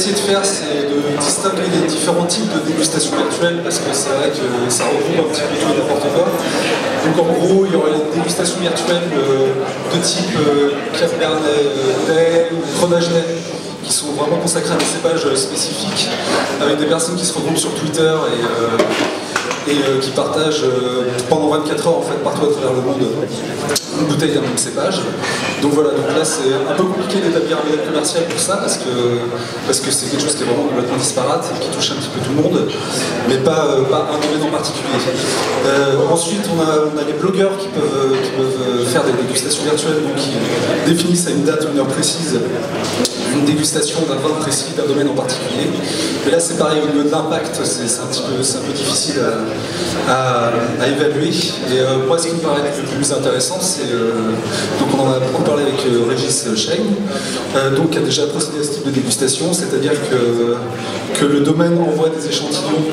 essayé de faire, c'est de distinguer les différents types de dégustation virtuelle, parce que c'est vrai que ça regroupe un petit peu tout et n'importe quoi. Donc en gros, il y aura les dégustations virtuelles de type Cabernet ou Grenache qui sont vraiment consacrées à des cépages spécifiques, avec des personnes qui se regroupent sur Twitter et qui partagent pendant 24 heures en fait, partout à travers le monde une bouteille d'un même cépage. Donc voilà, donc là c'est un peu compliqué d'établir un modèle commercial pour ça parce que c'est quelque chose qui est vraiment complètement disparate et qui touche un petit peu tout le monde, mais pas un domaine en particulier. Ensuite on a les blogueurs qui peuvent faire des dégustations virtuelles, donc qui définissent à une date, une heure précise, une dégustation d'un vin précis, d'un domaine en particulier. Mais là c'est pareil, au niveau de l'impact, c'est un peu difficile à évaluer. Et moi ce qui me paraît le plus intéressant, c'est donc on en a beaucoup parlé avec Régis Cheng, donc qui a déjà procédé à ce type de dégustation, c'est-à-dire que le domaine envoie des échantillons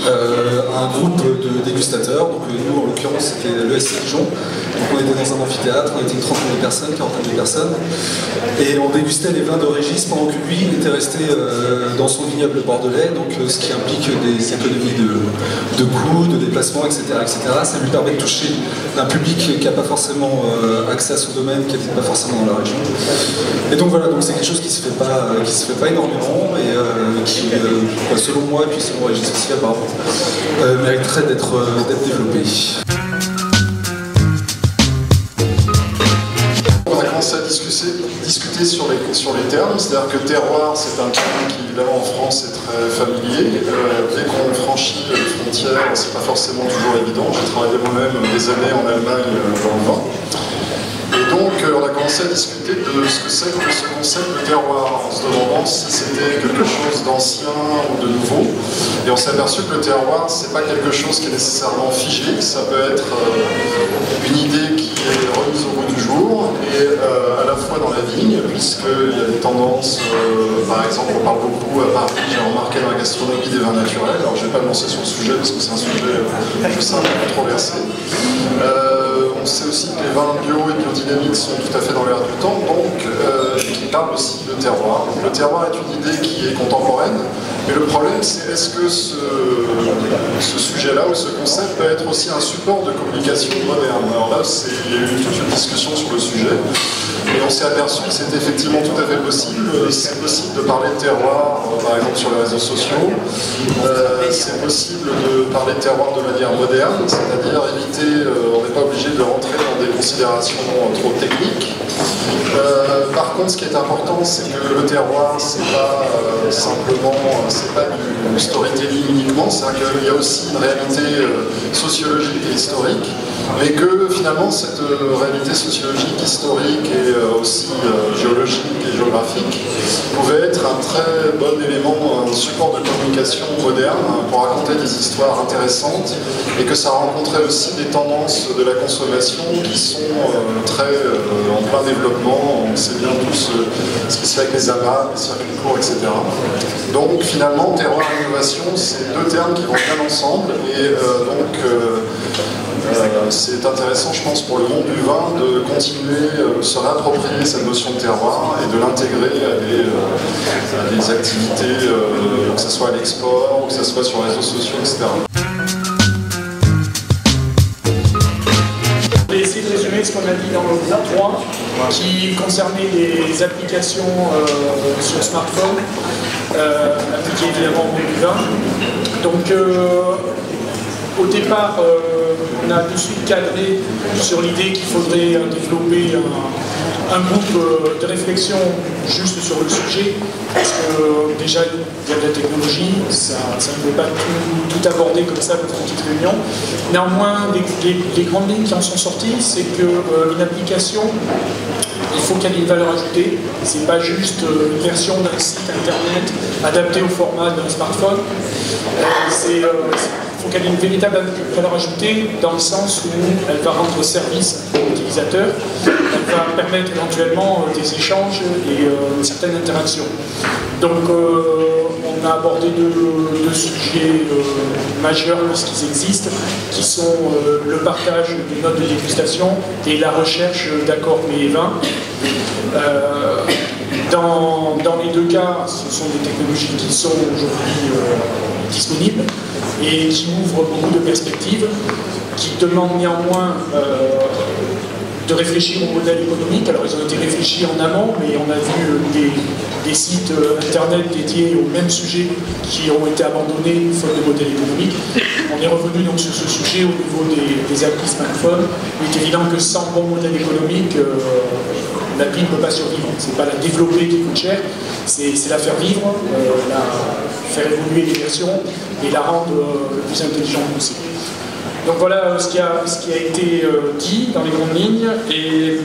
à un groupe de dégustateurs. Donc nous en l'occurrence c'était l'ESC Dijon, donc on était dans un amphithéâtre, on était une trentaine de personnes, quarantaine de personnes, et on dégustait les vins de Régis pendant que lui était resté dans son vignoble bordelais, donc ce qui implique des économies de coûts, de déplacements, etc., etc. Ça lui permet de toucher un public qui n'a pas forcément accès à son domaine, qui n'habite pas forcément dans la région. Et donc voilà, donc c'est quelque chose qui se fait pas énormément et qui, selon moi, et puis selon Régis aussi apparemment, mériterait d'être développé. On a commencé à discuter sur les termes, c'est-à-dire que terroir, c'est un terme qui évidemment en France est très familier. Dès qu'on franchit les frontières, c'est pas forcément toujours évident. J'ai travaillé moi-même des années en Allemagne dans le vin. Et donc on a commencé à discuter de ce que c'est que ce concept de terroir, en se demandant si c'était quelque chose d'ancien ou de nouveau. Et on s'est aperçu que le terroir, c'est pas quelque chose qui est nécessairement figé, ça peut être une idée qui est remise au goût du jour, et à la fois dans la vigne, puisqu'il y a des tendances, par exemple on parle beaucoup à Paris, j'ai remarqué dans la gastronomie des vins naturels, alors je ne vais pas me lancer sur le sujet parce que c'est un sujet je sais, un peu controversé. On sait aussi que les vins bio et biodynamiques sont tout à fait dans l'air du temps, donc qui parlent aussi de terroir. Donc, le terroir est une idée qui est contemporaine, mais le problème c'est est-ce que ce sujet-là ou ce concept peut être aussi un support de communication moderne. Alors là, il y a eu toute une discussion sur le sujet, et on s'est aperçu que c'était effectivement tout à fait possible. C'est possible de parler de terroir, par exemple sur les réseaux sociaux. C'est possible de parler de terroir de manière moderne, c'est-à-dire éviter, on n'est pas obligé de rentrer dans des considérations trop techniques. Par contre, ce qui est important, c'est que le terroir, c'est pas simplement, c'est pas du storytelling uniquement, c'est-à-dire qu'il y a aussi une réalité sociologique et historique, mais que finalement cette réalité sociologique, historique et aussi géologique et géographique pouvait être un très bon élément, un support de communication moderne pour raconter des histoires intéressantes, et que ça rencontrait aussi des tendances de la consommation qui sont très en plein développement. On sait bien tous ce qui se fait avec les amas, les circuits courts, etc. Donc finalement, terroir et innovation, c'est deux termes qui vont bien ensemble, et c'est intéressant, je pense, pour le monde du vin de continuer de se réapproprier cette notion de terroir et de l'intégrer à des activités, que ce soit à l'export, ou que ce soit sur les réseaux sociaux, etc. Je vais essayer de résumer ce qu'on a dit dans le groupe 3, qui concernait les applications sur smartphone, appliquées évidemment au monde du vin. Donc, au départ, on a tout de suite cadré sur l'idée qu'il faudrait développer un groupe de réflexion juste sur le sujet, parce que déjà il y a de la technologie, ça ne peut pas tout aborder comme ça dans une petite réunion. Néanmoins, les grandes lignes qui en sont sorties, c'est qu'une application, il faut qu'elle ait une valeur ajoutée. C'est pas juste une version d'un site internet adapté au format d'un smartphone. Il faut qu'elle ait une véritable valeur ajoutée dans le sens où elle va rendre service aux utilisateurs, elle va permettre éventuellement des échanges et une certaine interaction. Donc on a abordé deux sujets majeurs lorsqu'ils existent, qui sont le partage des notes de dégustation et la recherche d'accords mets et vins. Dans les deux cas, ce sont des technologies qui sont aujourd'hui disponibles et qui ouvrent beaucoup de perspectives, qui demandent néanmoins de réfléchir au modèle économique. Alors ils ont été réfléchis en amont, mais on a vu des sites internet dédiés au même sujet qui ont été abandonnés faute de modèle économique. On est revenu donc sur ce sujet au niveau des applis smartphones. Il est évident que sans bon modèle économique, l'appli ne peut pas survivre. C'est pas la développer qui coûte cher, c'est la faire vivre, faire évoluer les versions et la rendre le plus intelligente possible. Donc voilà ce qui a été dit dans les grandes lignes, et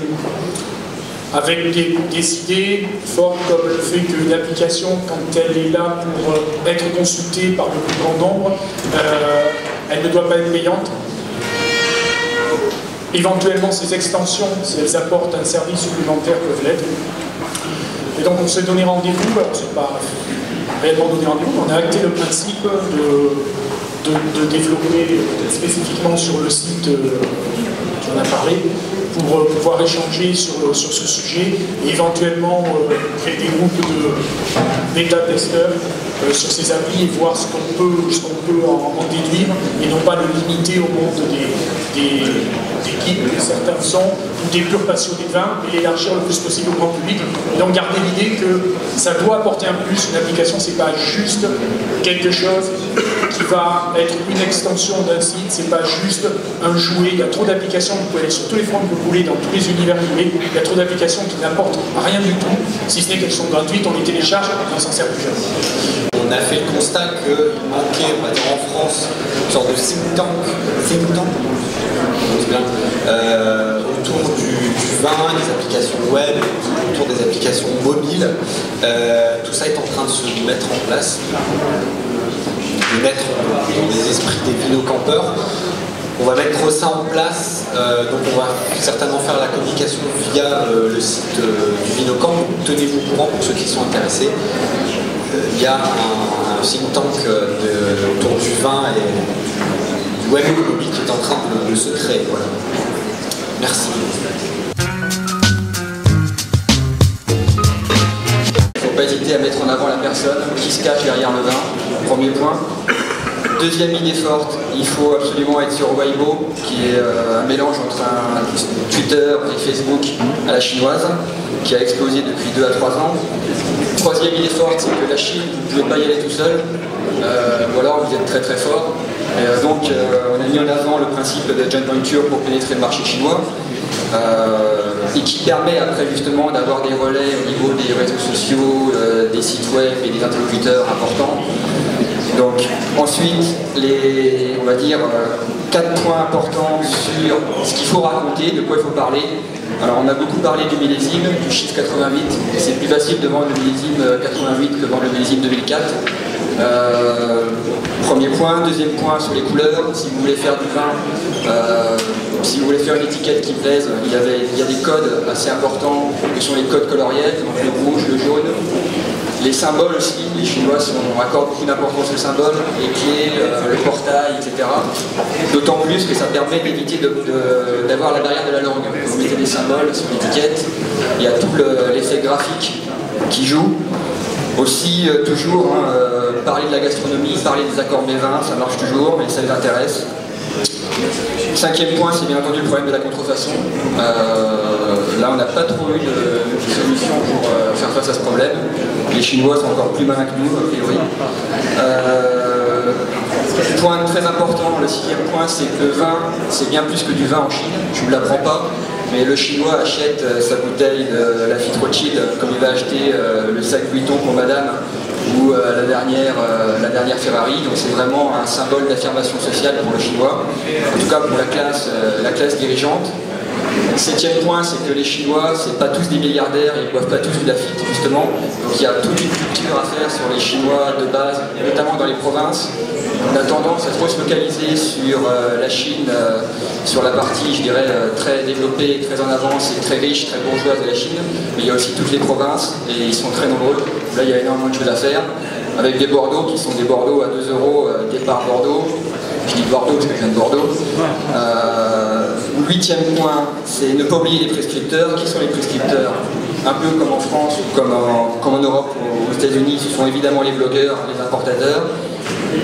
avec des idées fortes comme le fait qu'une application, quand elle est là pour être consultée par le plus grand nombre, elle ne doit pas être payante. Éventuellement, ces extensions, si elles apportent un service supplémentaire, peuvent l'être. Et donc on s'est donné rendez-vous, alors c'est pas réellement donné rendez-vous, on a acté le principe de développer spécifiquement sur le site qui en a parlé, pour pouvoir échanger sur ce sujet et éventuellement créer des groupes de bêta-testeurs sur ces applis et voir ce qu'on peut en déduire et non pas le limiter au monde des geeks que certains sont ou des purs passionnés de vin, et l'élargir le plus possible au grand public. Et donc garder l'idée que ça doit apporter un plus. Une application, c'est pas juste quelque chose qui va être une extension d'un site, c'est pas juste un jouet. Il y a trop d'applications, vous pouvez aller sur tous les fronts que vous voulez, dans tous les univers que vous voulez. Il y a trop d'applications qui n'apportent rien du tout, si ce n'est qu'elles sont gratuites, on les télécharge et on s'en sert plus jamais. On a fait le constat qu'il manquait, on va dire en France, une sorte de think tank autour du vin, des applications web, autour des applications mobiles. Tout ça est en train de se mettre en place, de mettre dans les esprits des vinocampeurs. On va mettre ça en place, donc on va certainement faire la communication via le site du Vinocamp. Tenez-vous au courant pour ceux qui sont intéressés. Il y a un think tank autour du vin et du web économique qui est en train de se créer. Voilà. Merci. Il ne faut pas hésiter à mettre en avant la personne qui se cache derrière le vin. Premier point. Deuxième idée forte, il faut absolument être sur Weibo, qui est un mélange entre un Twitter et Facebook à la chinoise, qui a explosé depuis 2 à 3 ans. Troisième idée forte, c'est que la Chine, vous ne pouvez pas y aller tout seul, ou alors vous êtes très très fort. Donc on a mis en avant le principe de joint venture pour pénétrer le marché chinois, et qui permet après justement d'avoir des relais au niveau des réseaux sociaux, des sites web et des interlocuteurs importants. Donc ensuite, on va dire 4 points importants sur ce qu'il faut raconter, de quoi il faut parler. Alors on a beaucoup parlé du millésime, du chiffre 88, c'est plus facile de vendre le millésime 88 que vendre le millésime 2004. Premier point. Deuxième point sur les couleurs, si vous voulez faire du vin, si vous voulez faire une étiquette qui plaise, il y a des codes assez importants que sont les codes coloriels, donc le rouge, le jaune. Les symboles aussi, les Chinois accordent beaucoup d'importance aux symboles, les clés, le portail, etc. D'autant plus que ça permet d'éviter d'avoir la barrière de la langue. Vous mettez des symboles sur l'étiquette, il y a tout l'effet graphique qui joue. Aussi, toujours, parler de la gastronomie, parler des accords des vins, ça marche toujours, mais ça les intéresse. Cinquième point, c'est bien entendu le problème de la contrefaçon. Là, on n'a pas trop eu de solution pour faire face à ce problème. Les Chinois sont encore plus malins que nous, a priori. Point très important, le sixième point, c'est que le vin, c'est bien plus que du vin en Chine. Je ne vous l'apprends pas, mais le Chinois achète sa bouteille de la Lafite Rothschild comme il va acheter le sac Vuitton pour madame ou la dernière Ferrari. Donc c'est vraiment un symbole d'affirmation sociale pour le Chinois, en tout cas pour la classe dirigeante. Septième point, c'est que les Chinois, c'est pas tous des milliardaires, ils ne boivent pas tous du Lafite, justement. Donc il y a toute une culture à faire sur les Chinois de base, notamment dans les provinces. On a tendance à trop se focaliser sur la Chine, sur la partie, je dirais, très développée, très en avance et très riche, très bourgeoise de la Chine. Mais il y a aussi toutes les provinces, et ils sont très nombreux. Là, il y a énormément de choses à faire, avec des Bordeaux qui sont des Bordeaux à 2 €, départ Bordeaux. Je dis Bordeaux parce que je viens de Bordeaux. 8e point, c'est ne pas oublier les prescripteurs. Qui sont les prescripteurs? Un peu comme en France ou comme en Europe ou aux États-Unis, ce sont évidemment les blogueurs, les importateurs.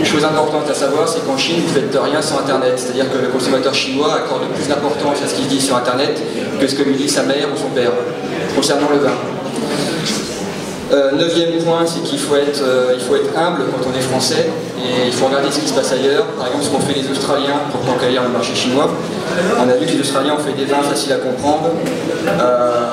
Chose importante à savoir, c'est qu'en Chine, vous ne faites rien sans Internet. C'est-à-dire que le consommateur chinois accorde plus d'importance à ce qu'il dit sur Internet que ce que lui dit sa mère ou son père, concernant le vin. 9e point, c'est qu'il faut être humble quand on est français et il faut regarder ce qui se passe ailleurs. Par exemple, ce qu'ont fait les Australiens pour conquérir le marché chinois. On a vu que les Australiens ont fait des vins faciles à comprendre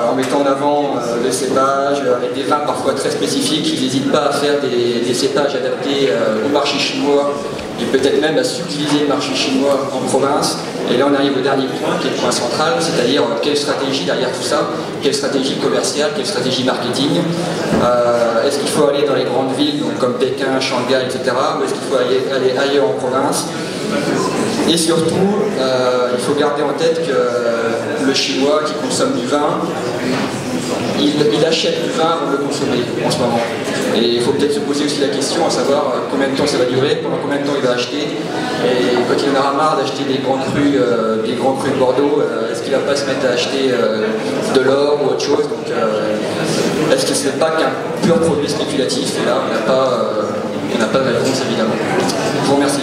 en mettant en avant le cépage avec des vins parfois très spécifiques. Ils n'hésitent pas à faire des cépages adaptés au marché chinois et peut-être même à subdiviser le marché chinois en province. Et là on arrive au dernier point, qui est le point central, c'est-à-dire quelle stratégie derrière tout ça, quelle stratégie commerciale, quelle stratégie marketing. Est-ce qu'il faut aller dans les grandes villes, donc comme Pékin, Shanghai, etc. ou est-ce qu'il faut aller ailleurs en province? Et surtout, il faut garder en tête que le Chinois qui consomme du vin, il achète du vin avant de le consommer en ce moment. Et il faut peut-être se poser aussi la question à savoir combien de temps ça va durer, pendant combien de temps il va acheter. Et quand il en aura marre d'acheter des grands crus de Bordeaux, est-ce qu'il ne va pas se mettre à acheter de l'or ou autre chose? Donc, est-ce que ce n'est pas qu'un pur produit spéculatif? Et là, on n'a pas de réponse évidemment. Je vous remercie.